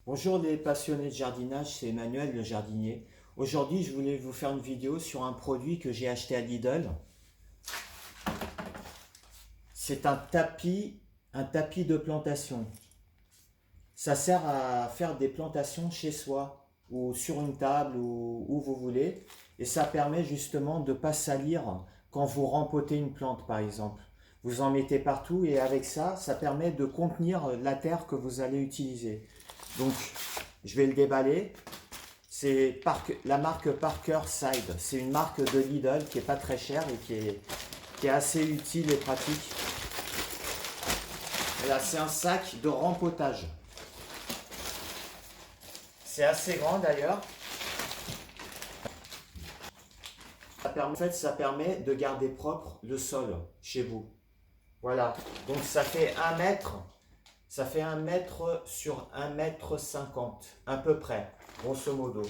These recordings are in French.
Bonjour les passionnés de jardinage, c'est Emmanuel le jardinier. Aujourd'hui, je voulais vous faire une vidéo sur un produit que j'ai acheté à Lidl. C'est un tapis de plantation. Ça sert à faire des plantations chez soi ou sur une table ou où vous voulez. Et ça permet justement de ne pas salir quand vous rempotez une plante par exemple. Vous en mettez partout et avec ça, ça permet de contenir la terre que vous allez utiliser. Donc, je vais le déballer. C'est la marque Parker Side. C'est une marque de Lidl qui est pas très chère et qui est assez utile et pratique. Et là, c'est un sac de rempotage. C'est assez grand d'ailleurs. En fait, ça permet de garder propre le sol chez vous. Voilà. Donc ça fait 1 mètre. Ça fait 1 mètre sur 1,50 m, à peu près, grosso modo.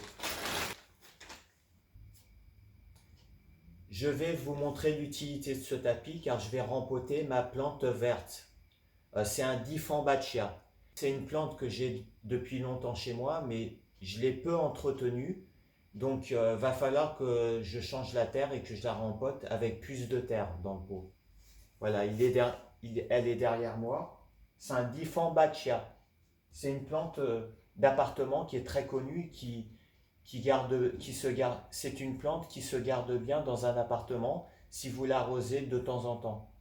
Je vais vous montrer l'utilité de ce tapis car je vais rempoter ma plante verte. C'est un Dieffenbachia. C'est une plante que j'ai depuis longtemps chez moi, mais je l'ai peu entretenue. Donc va falloir que je change la terre et que je la rempote avec plus de terre dans le pot. Voilà, elle est derrière moi. C'est un Dieffenbachia. C'est une plante d'appartement qui est très connue, c'est une plante qui se garde bien dans un appartement si vous l'arrosez de temps en temps.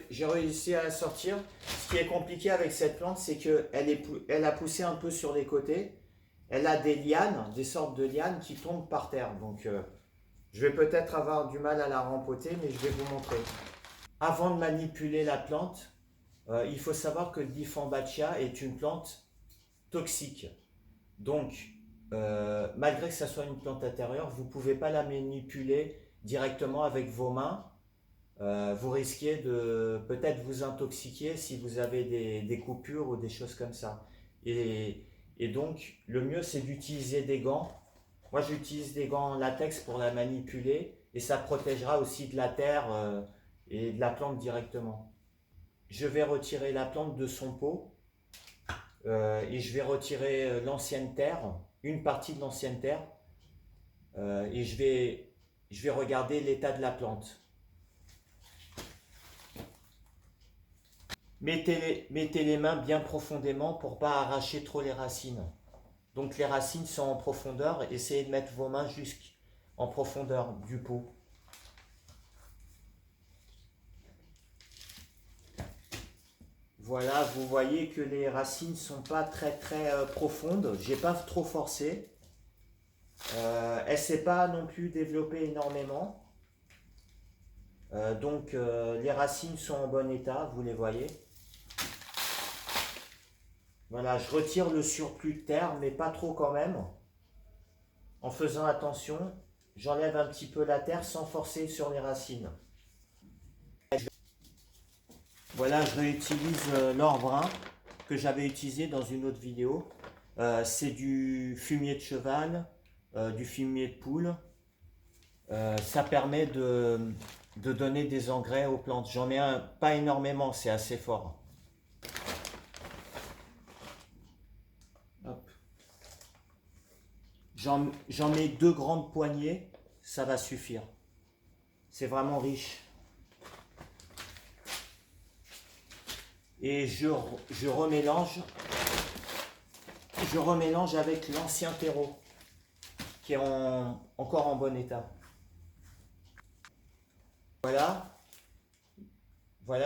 J'ai réussi à la sortir. Ce qui est compliqué avec cette plante, c'est qu'elle a poussé un peu sur les côtés. Elle a des lianes, des sortes de lianes qui tombent par terre. Donc je vais peut-être avoir du mal à la rempoter, mais je vais vous montrer. Avant de manipuler la plante, il faut savoir que le Dieffenbachia est une plante toxique. Donc, malgré que ça soit une plante intérieure, vous ne pouvez pas la manipuler directement avec vos mains. Vous risquez de peut-être vous intoxiquer si vous avez des coupures ou des choses comme ça. Et donc, le mieux, c'est d'utiliser des gants. Moi, j'utilise des gants en latex pour la manipuler et ça protégera aussi de la terre et de la plante directement. Je vais retirer la plante de son pot et je vais retirer l'ancienne terre, une partie de l'ancienne terre et je vais regarder l'état de la plante. Mettez les mains bien profondément pour ne pas arracher trop les racines. Donc les racines sont en profondeur, essayez de mettre vos mains jusqu'en profondeur du pot. Voilà, vous voyez que les racines ne sont pas très profondes. J'ai pas trop forcé. Elle ne s'est pas non plus développée énormément. Donc les racines sont en bon état, vous les voyez. Voilà, je retire le surplus de terre, mais pas trop quand même. En faisant attention, j'enlève un petit peu la terre sans forcer sur les racines. Voilà, je réutilise l'or brun que j'avais utilisé dans une autre vidéo. C'est du fumier de cheval, du fumier de poule. Ça permet de donner des engrais aux plantes. J'en mets pas énormément, c'est assez fort. J'en mets 2 grandes poignées, ça va suffire. C'est vraiment riche. Et je remélange avec l'ancien terreau qui est encore en bon état. Voilà,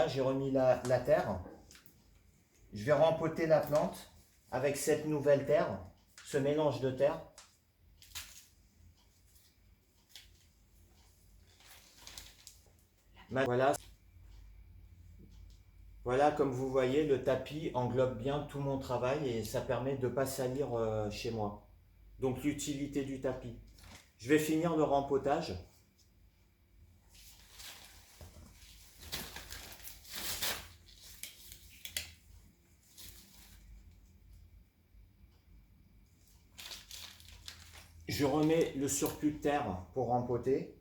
j'ai remis la terre. Je vais rempoter la plante avec cette nouvelle terre, ce mélange de terre. Voilà, voilà, comme vous voyez, le tapis englobe bien tout mon travail et ça permet de ne pas salir chez moi. Donc l'utilité du tapis. Je vais finir le rempotage. Je remets le surplus de terre pour rempoter.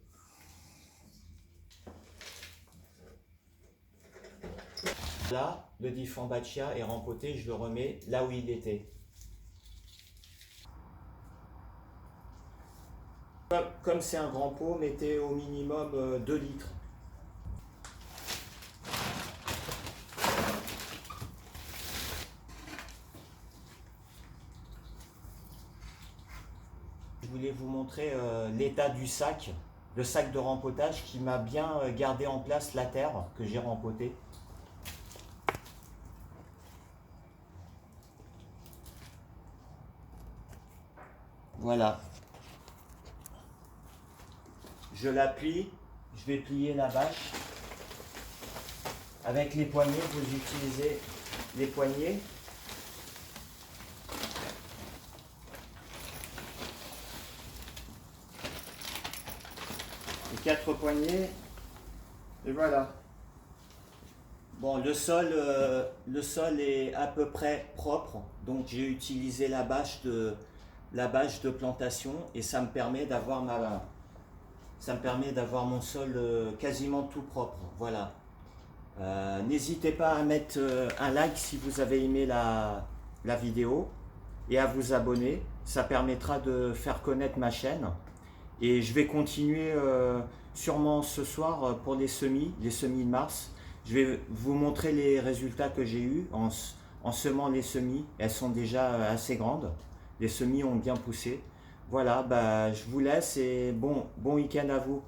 Là, le Dieffenbachia est rempoté, je le remets là où il était. Comme c'est un grand pot, mettez au minimum 2 litres. Je voulais vous montrer l'état du sac, le sac de rempotage qui m'a bien gardé en place la terre que j'ai rempotée. Voilà. Je la plie, je vais plier la bâche. Avec les poignées, vous utilisez les poignées. Les 4 poignées. Et voilà. Bon, le sol est à peu près propre, donc j'ai utilisé la bâche de plantation et ça me permet d'avoir mon sol quasiment tout propre. Voilà. N'hésitez pas à mettre un like si vous avez aimé la vidéo et à vous abonner. Ça permettra de faire connaître ma chaîne. Et je vais continuer sûrement ce soir pour les semis de mars. Je vais vous montrer les résultats que j'ai eus en semant les semis. Elles sont déjà assez grandes. Les semis ont bien poussé. Voilà, bah, je vous laisse et bon week-end à vous.